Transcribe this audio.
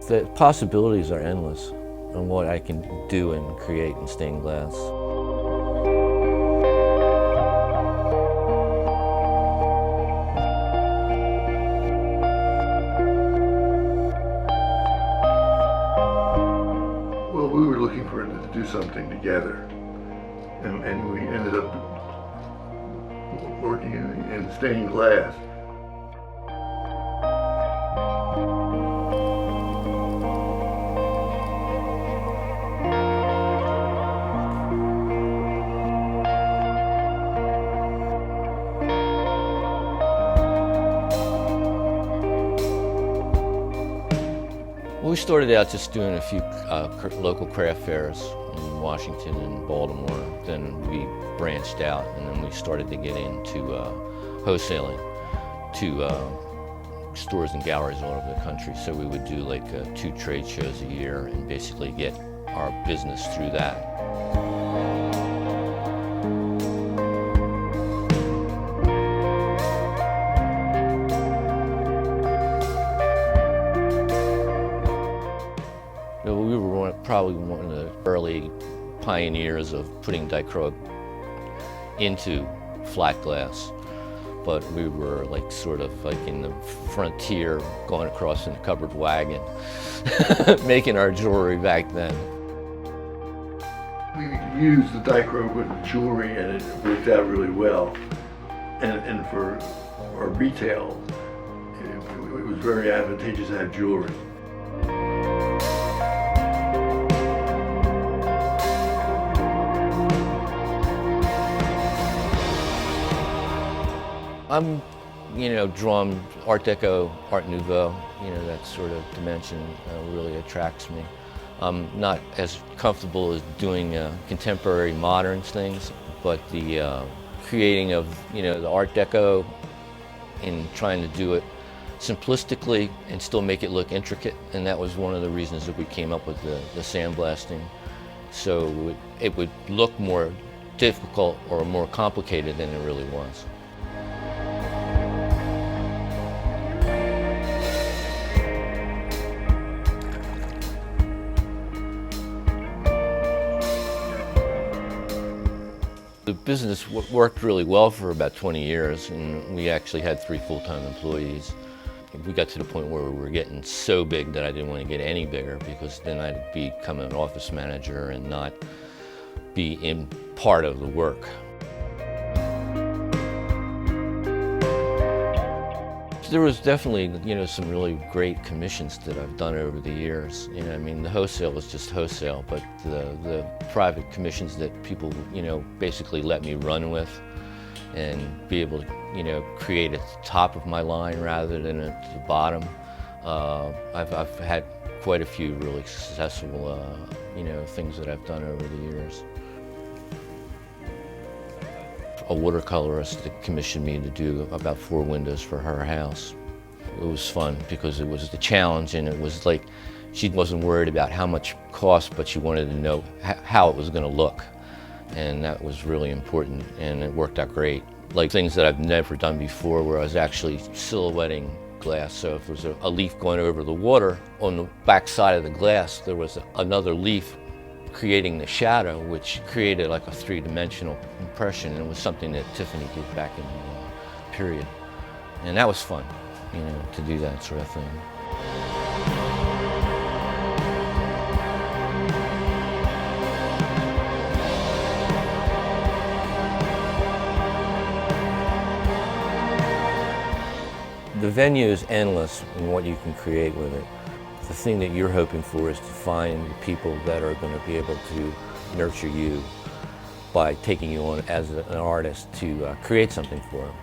The possibilities are endless on what I can do and create in stained glass. Well, we were looking for to do something together, and we ended up working in stained glass. Well, we started out just doing a few local craft fairs in Washington and Baltimore. Then we branched out, and then we started to get into wholesaling to stores and galleries all over the country. So we would do like 2 trade shows a year and basically get our business through that. We were probably one of the early pioneers of putting dichroic into flat glass, but we were like sort of like in the frontier, going across in a covered wagon, making our jewelry back then. We used the dichroic with the jewelry, and it worked out really well. And for our retail, it was very advantageous to have jewelry. I'm, drawn Art Deco, Art Nouveau, that sort of dimension really attracts me. I'm not as comfortable as doing contemporary modern things, but the creating of, the Art Deco and trying to do it simplistically and still make it look intricate, and that was one of the reasons that we came up with the sandblasting. So it would look more difficult or more complicated than it really was. The business worked really well for about 20 years, and we actually had 3 full-time employees. We got to the point where we were getting so big that I didn't want to get any bigger, because then I'd become an office manager and not be in part of the work. There was definitely, some really great commissions that I've done over the years. The wholesale was just wholesale, but the private commissions that people, basically let me run with and be able to, create at the top of my line rather than at the bottom. I've had quite a few really successful, things that I've done over the years. A watercolorist that commissioned me to do about 4 windows for her house. It was fun because it was the challenge, and it was like she wasn't worried about how much cost, but she wanted to know how it was going to look, and that was really important, and it worked out great. Like things that I've never done before, where I was actually silhouetting glass. So if there was a leaf going over the water, on the back side of the glass there was another leaf creating the shadow, which created like a 3-dimensional impression, and it was something that Tiffany did back in the period. And that was fun, to do that sort of thing. The venue is endless in what you can create with it. The thing that you're hoping for is to find the people that are going to be able to nurture you by taking you on as an artist to create something for them.